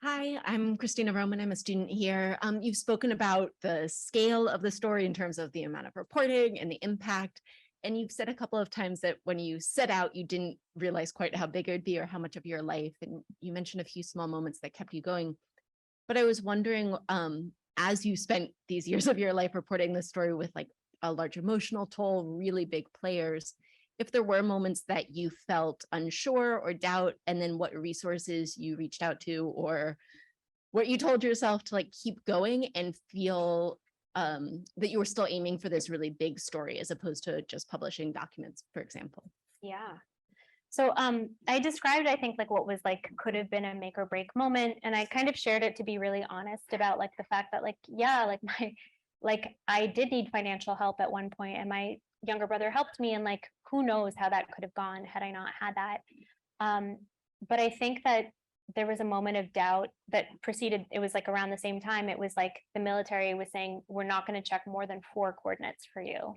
Hi, I'm Christina Roman. I'm a student here. You've spoken about the scale of the story in terms of the amount of reporting and the impact. And you've said a couple of times that when you set out, you didn't realize quite how big it would be or how much of your life. And you mentioned a few small moments that kept you going. But I was wondering, as you spent these years of your life reporting this story with like a large emotional toll, really big players, if there were moments that you felt unsure or doubt, and then what resources you reached out to or what you told yourself to like keep going and feel that you were still aiming for this really big story as opposed to just publishing documents, for example. Yeah. So I described, I think, like what was like could have been a make or break moment. And I kind of shared it to be really honest about like the fact that like, yeah, like I did need financial help at one point and my younger brother helped me. And like, who knows how that could have gone had I not had that. But I think that there was a moment of doubt that preceded, it was like around the same time, it was like the military was saying, we're not going to check more than 4 coordinates for you.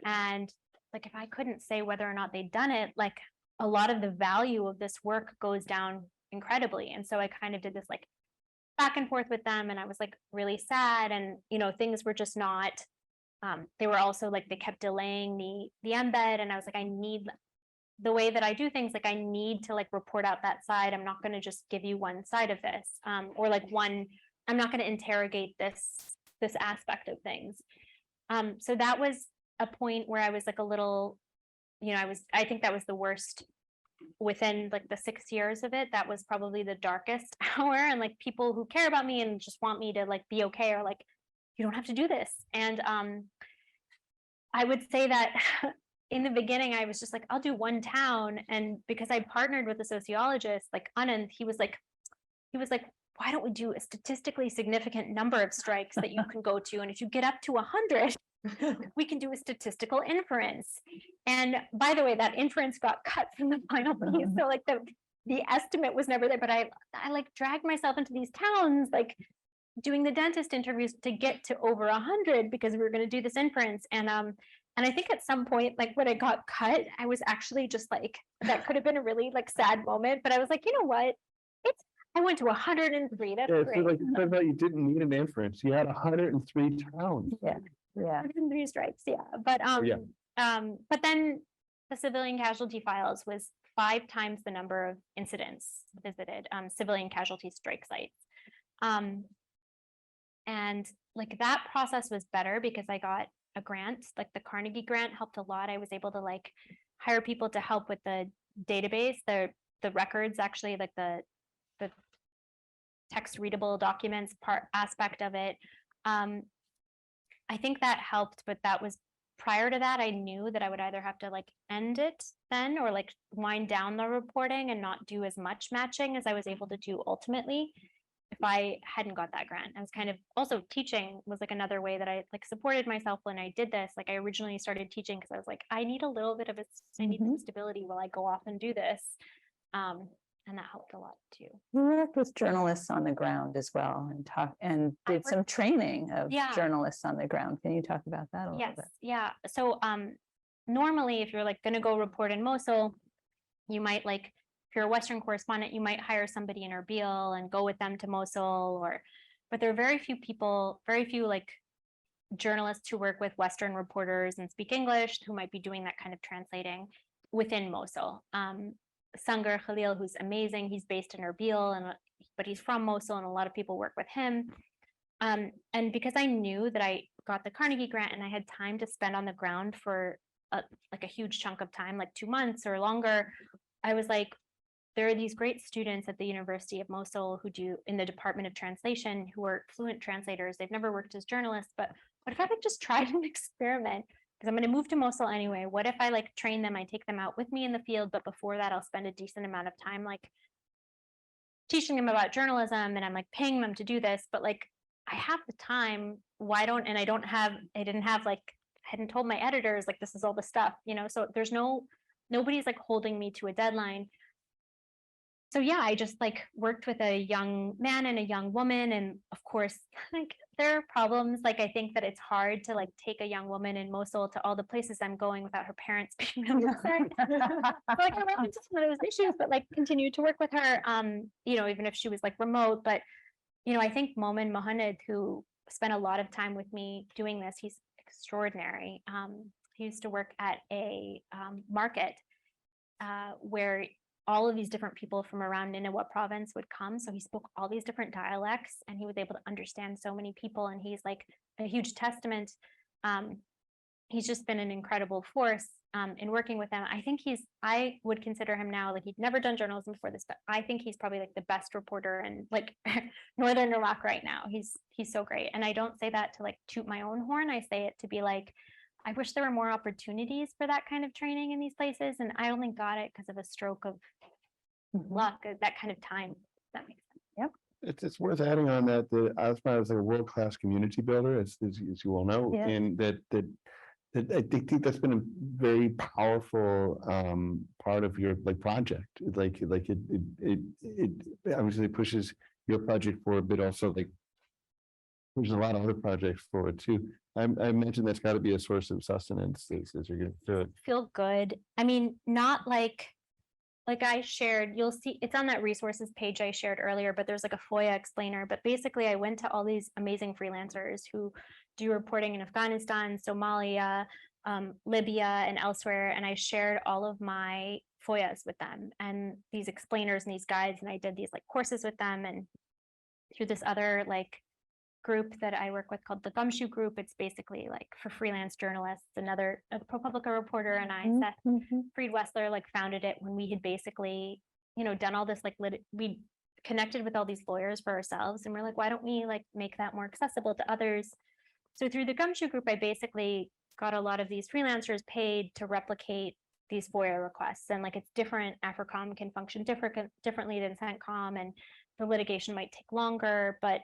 And like, if I couldn't say whether or not they'd done it, like a lot of the value of this work goes down incredibly. And so I kind of did this like back and forth with them and I was like really sad and, you know, things were just not, they were also like, they kept delaying the embed and I was like, I need the way that I do things, like I need to like report out that side. I'm not going to just give you one side of this or like I'm not going to interrogate this aspect of things. So that was a point where I was like a little, you know, I think that was the worst within like the 6 years of it. That was probably the darkest hour. And like people who care about me and just want me to like be okay are like, you don't have to do this. And I would say that in the beginning, I was just like, I'll do one town. And because I partnered with a sociologist, like Anand, he was like, why don't we do a statistically significant number of strikes that you can go to? And if you get up to 100, we can do a statistical inference. And by the way, that inference got cut from the final piece. So like the estimate was never there, but I like dragged myself into these towns, like doing the dentist interviews to get to over 100 because we were going to do this inference. And I think at some point, like when it got cut, I was actually just like, that could have been a really like sad moment, but I was like, you know what? I went to 103. That's great. So like you said that you didn't need an inference. You had 103 towns. Yeah. 103 strikes. Yeah. But but then the Civilian Casualty Files was 5 times the number of incidents visited, civilian casualty strike sites. And like that process was better because I got a grant, like the Carnegie grant helped a lot. I was able to like hire people to help with the database, the records, actually, like the text readable documents aspect of it. I think that helped, but that was prior to that. I knew that I would either have to like end it then or like wind down the reporting and not do as much matching as I was able to do ultimately if I hadn't got that grant. I was kind of also teaching was like another way that I like supported myself when I did this. Like I originally started teaching because I was like, I need a little bit of I need some stability while I go off and do this. And that helped a lot too. You worked with journalists on the ground as well and did some training of journalists on the ground. Can you talk about that a little bit? Yeah. So normally if you're like going to go report in Mosul, you might like, if you're a Western correspondent, you might hire somebody in Erbil and go with them to Mosul but there are very few like journalists who work with Western reporters and speak English who might be doing that kind of translating within Mosul. Sangar Khalil, who's amazing. He's based in Erbil, but he's from Mosul, and a lot of people work with him. And because I knew that I got the Carnegie grant and I had time to spend on the ground for like a huge chunk of time, like 2 months or longer, I was like, there are these great students at the University of Mosul who do in the Department of Translation who are fluent translators. They've never worked as journalists, but what if I could just try an experiment? Because I'm going to move to Mosul anyway. What if I like train them, I take them out with me in the field, but before that I'll spend a decent amount of time like teaching them about journalism and I'm like paying them to do this, but like I have the time, I hadn't told my editors like this is all the stuff, you know, so there's nobody's like holding me to a deadline. so yeah, I just like worked with a young man and a young woman. And of course, like there are problems. Like I think that it's hard to like take a young woman in Mosul to all the places I'm going without her parents being really upset. So, like I ran into some of those issues, but like continued to work with her, even if she was like remote. But I think Momin Mohamed, who spent a lot of time with me doing this, he's extraordinary. He used to work at a market where all of these different people from around Nineveh province would come. So he spoke all these different dialects and he was able to understand so many people. And he's like a huge testament. He's just been an incredible force in working with them. I would consider him now, like he'd never done journalism before this, but I think he's probably like the best reporter in like Northern Iraq right now. He's so great. And I don't say that to like toot my own horn. I say it to be like, I wish there were more opportunities for that kind of training in these places. And I only got it because of a stroke of luck, that kind of time. That makes sense. Yep. It's worth adding on that Azmat is a world-class community builder, as you all know, Yeah. and that I think that's been a very powerful part of your project. Like it obviously pushes your project forward, but also like there's a lot of other projects forward too. I mentioned that's got to be a source of sustenance as you're going through it. Feel good. I mean, not like I shared, you'll see it's on that resources page I shared earlier, but there's like a FOIA explainer. But basically I went to all these amazing freelancers who do reporting in Afghanistan, Somalia, Libya, and elsewhere. And I shared all of my FOIAs with them and these explainers and these guides. And I did these like courses with them, and through this other like group that I work with called the Gumshoe Group. It's basically like for freelance journalists. A ProPublica reporter and I, Seth Freed Wessler, like founded it when we had basically, done all this, like we connected with all these lawyers for ourselves, and we're like, why don't we like make that more accessible to others? So through the Gumshoe Group, I basically got a lot of these freelancers paid to replicate these FOIA requests, and like it's different. AFRICOM can function differently than CENTCOM, and the litigation might take longer, but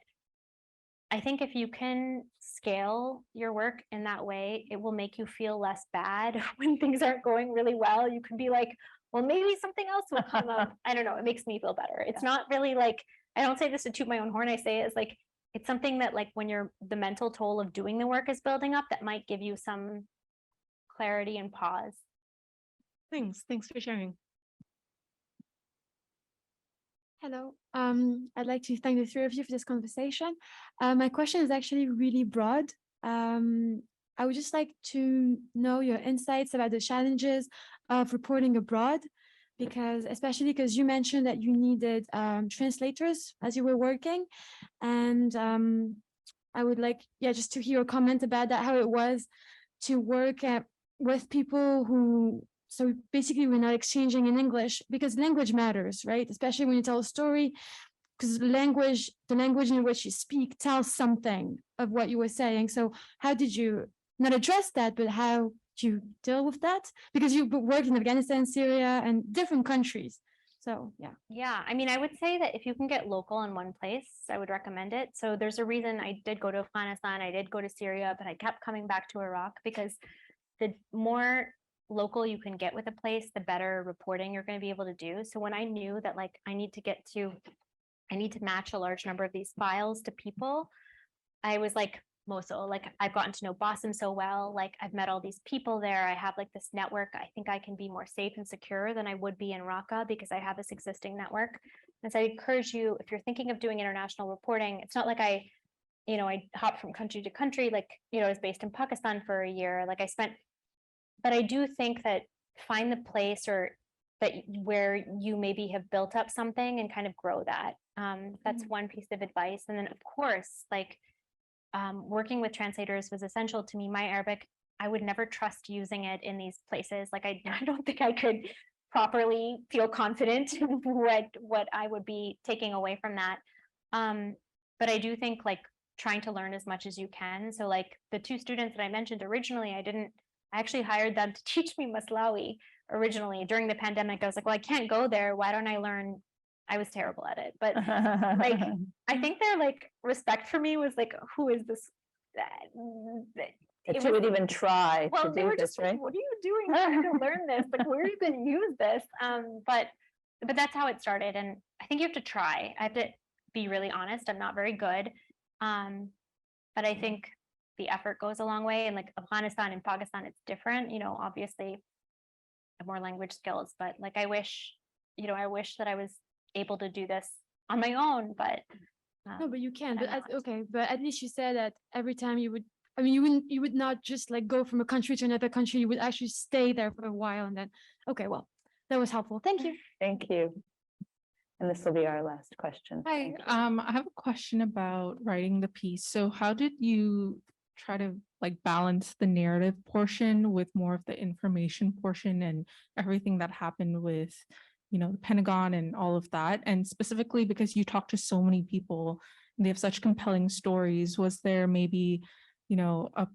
I think if you can scale your work in that way, it will make you feel less bad when things aren't going really well. You can be like, well, maybe something else will come up. I don't know. It makes me feel better. It's not really like, I don't say this to toot my own horn. I say it's like, it's something that like when the mental toll of doing the work is building up, that might give you some clarity and pause. Thanks for sharing. Hello, I'd like to thank the three of you for this conversation. My question is actually really broad. I would just like to know your insights about the challenges of reporting abroad, especially because you mentioned that you needed translators as you were working. And I would like, just to hear a comment about that, how it was to work with people who, so basically we're not exchanging in English, because language matters, right? Especially when you tell a story, because the language in which you speak tells something of what you were saying. So how did you not address that, but how do you deal with that? Because you worked in Afghanistan, Syria, and different countries. So, yeah. Yeah, I mean, I would say that if you can get local in one place, I would recommend it. So there's a reason I did go to Afghanistan, I did go to Syria, but I kept coming back to Iraq, because the more local you can get with a place, the better reporting you're going to be able to do. So when I knew that like I need to match a large number of these files to people, I was like, Mosul, like I've gotten to know Bassem so well, like I've met all these people there, I have like this network, I think I can be more safe and secure than I would be in Raqqa because I have this existing network. And so I encourage you, if you're thinking of doing international reporting, it's not like I hop from country to country, like, I was based in Pakistan for a year, like but I do think that find the place where you maybe have built up something and kind of grow that. That's one piece of advice. And then of course, like working with translators was essential to me. My Arabic, I would never trust using it in these places. Like I don't think I could properly feel confident in what I would be taking away from that. But I do think like trying to learn as much as you can. So like the two students that I mentioned originally, I actually hired them to teach me Maslawi originally during the pandemic. I was like, well, I can't go there. Why don't I learn? I was terrible at it, but like, I think their like respect for me was like, who is this? That you would even try to they do were this, just like, right? what are you doing trying to learn this? Like, where are you going to use this? But but that's how it started. And I think you have to try. I have to be really honest. I'm not very good. But I think the effort goes a long way. And like Afghanistan and Pakistan, it's different, you know, obviously have more language skills, but like, I wish that I was able to do this on my own, but. No, but you can, but I'm not. okay, but at least you said that every time you would, I mean, you would not just like go from a country to another country, you would actually stay there for a while and then, okay, well, that was helpful. Thank you. Thank you. And this will be our last question. Hi, Thank you. I have a question about writing the piece. So how did you try to like balance the narrative portion with more of the information portion and everything that happened with, you know, the Pentagon and all of that? And specifically because you talk to so many people and they have such compelling stories, was there maybe, you know, a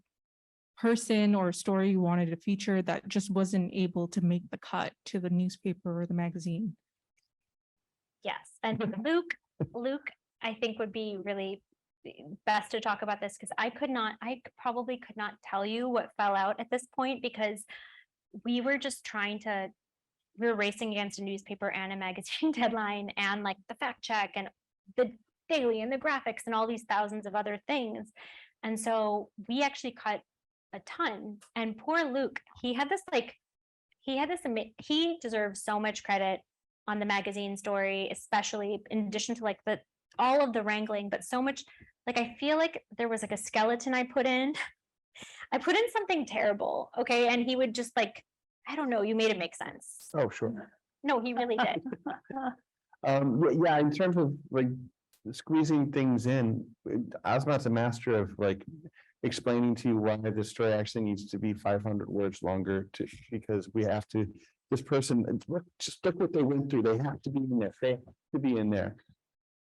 person or a story you wanted to feature that just wasn't able to make the cut to the newspaper or the magazine? Yes, and Luke, I think would be really best to talk about this because I probably could not tell you what fell out at this point because we were racing against a newspaper and a magazine deadline and like the fact check and the daily and the graphics and all these thousands of other things. And so we actually cut a ton. And poor Luke, he deserves so much credit on the magazine story, especially in addition to like all of the wrangling, but so much, like, I feel like there was like a skeleton I put in something terrible. Okay. And he would just like, I don't know, you made it make sense. Oh, sure. No, he really did. Yeah, in terms of like squeezing things in, Azmat's a master of like explaining to you why the story actually needs to be 500 words longer because we have to, this person, just look what they went through. They have to be in there. They have to be in there.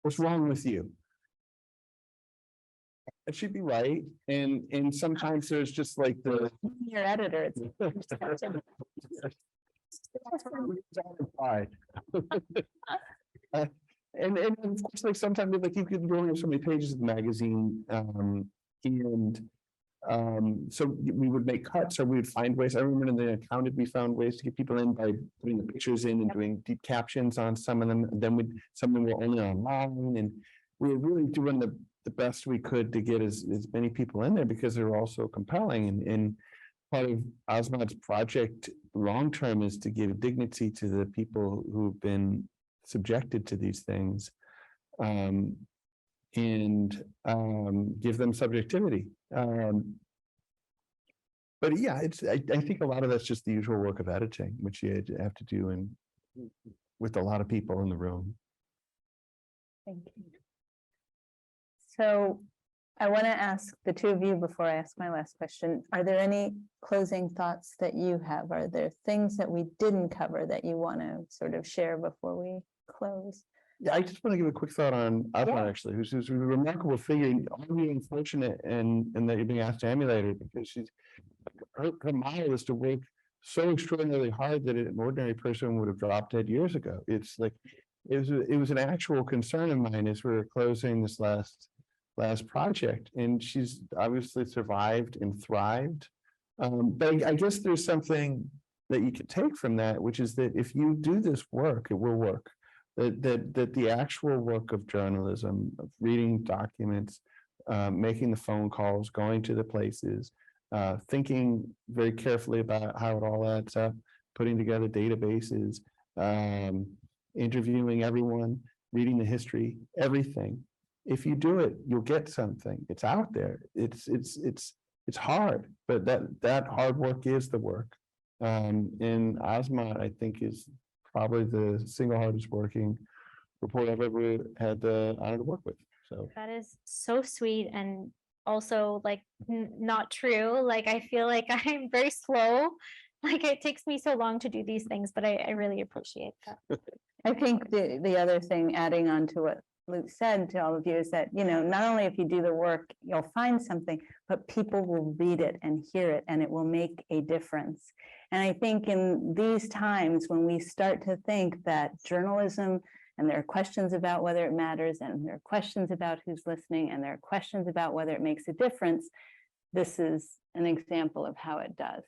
What's wrong with you? It should be right. And sometimes there's just like the Your editor. It's and of course, like sometimes like you could go over so many pages of the magazine, so we would make cuts or we would find ways. I remember in the Accounted, we found ways to get people in by putting the pictures in and doing deep captions on some of them. And then some of them were only online, and we were really doing the best we could to get as many people in there because they were all so compelling. And part of Azmat's project long term is to give dignity to the people who've been subjected to these things, and give them subjectivity. But yeah, I think a lot of that's just the usual work of editing, which you have to do with a lot of people in the room. Thank you. So I want to ask the two of you before I ask my last question, are there any closing thoughts that you have? Are there things that we didn't cover that you want to sort of share before we close? Yeah, I just want to give a quick thought on Azmat, Yeah. actually, who's a remarkable figure. I'm really unfortunate and that you're being asked to emulate her because her model is to work so extraordinarily hard that an ordinary person would have dropped dead years ago. It's like it was an actual concern of mine as we were closing this last project, and she's obviously survived and thrived. But I guess there's something that you can take from that, which is that if you do this work, it will work. That the actual work of journalism, of reading documents, making the phone calls, going to the places, thinking very carefully about how it all adds up, putting together databases, interviewing everyone, reading the history, everything. If you do it, you'll get something. It's out there. It's hard, but that hard work is the work. And Azmat, I think, is probably the single hardest working reporter I've ever had the honor to work with. So That is so sweet and also like not true. Like I feel like I'm very slow. Like it takes me so long to do these things, but I really appreciate that. I think the other thing, adding on to what Luke said to all of you, is that, you know, not only if you do the work, you'll find something, but people will read it and hear it, and it will make a difference. And I think in these times when we start to think that journalism, and there are questions about whether it matters, and there are questions about who's listening, and there are questions about whether it makes a difference, this is an example of how it does.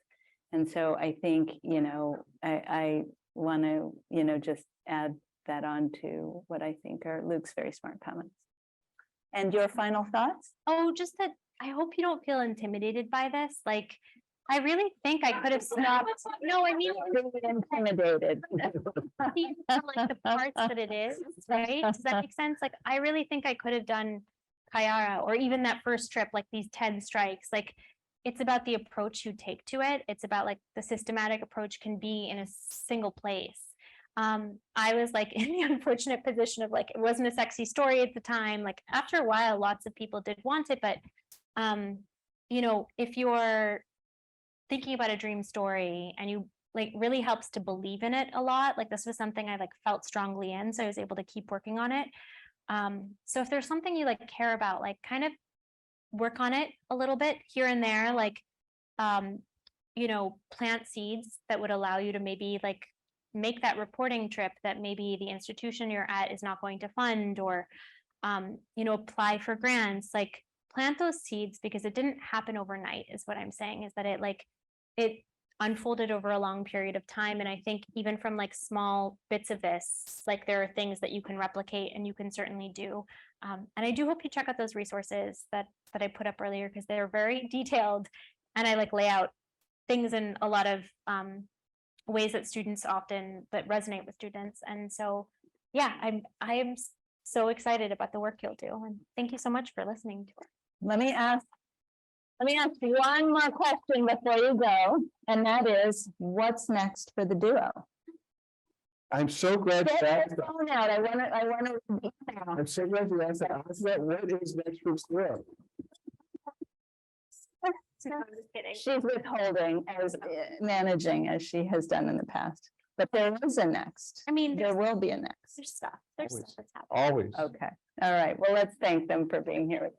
And so I think, you know, I want to, you know, just add that onto what I think are Luke's very smart comments. And your final thoughts? Oh, just that I hope you don't feel intimidated by this. Like, I really think I could have stopped. No, I mean, Intimidated. see like the parts that it is, right? Does that make sense? Like, I really think I could have done Kayara or even that first trip, like these 10 strikes. Like, it's about the approach you take to it. It's about like the systematic approach can be in a single place. I was like in the unfortunate position of like, it wasn't a sexy story at the time. Like after a while, lots of people did want it, but you know, if you're thinking about a dream story and you like really helps to believe in it a lot, like this was something I like felt strongly in, so I was able to keep working on it. So if there's something you like care about, like kind of work on it a little bit here and there, like you know, plant seeds that would allow you to maybe like make that reporting trip that maybe the institution you're at is not going to fund, or you know, apply for grants. Like plant those seeds, because it didn't happen overnight is what I'm saying, is that it unfolded over a long period of time. And I think even from like small bits of this, like there are things that you can replicate and you can certainly do. And I do hope you check out those resources that I put up earlier, because they're very detailed, and I like lay out things in a lot of ways that students often that resonate with students. And so yeah, I am so excited about the work you'll do, and thank you so much for listening to it. Let me ask one more question before you go, and that is, what's next for the duo? I'm so glad you Get asked your that. phone out. I want to. I'm so glad you asked that. Azmat, what is next for school? No, I'm just kidding. She's withholding as managing as she has done in the past, but there is a next. I mean, There will be a next. there's stuff. There's Always. stuff that's happening. Always. Okay, all right. Well, let's thank them for being here.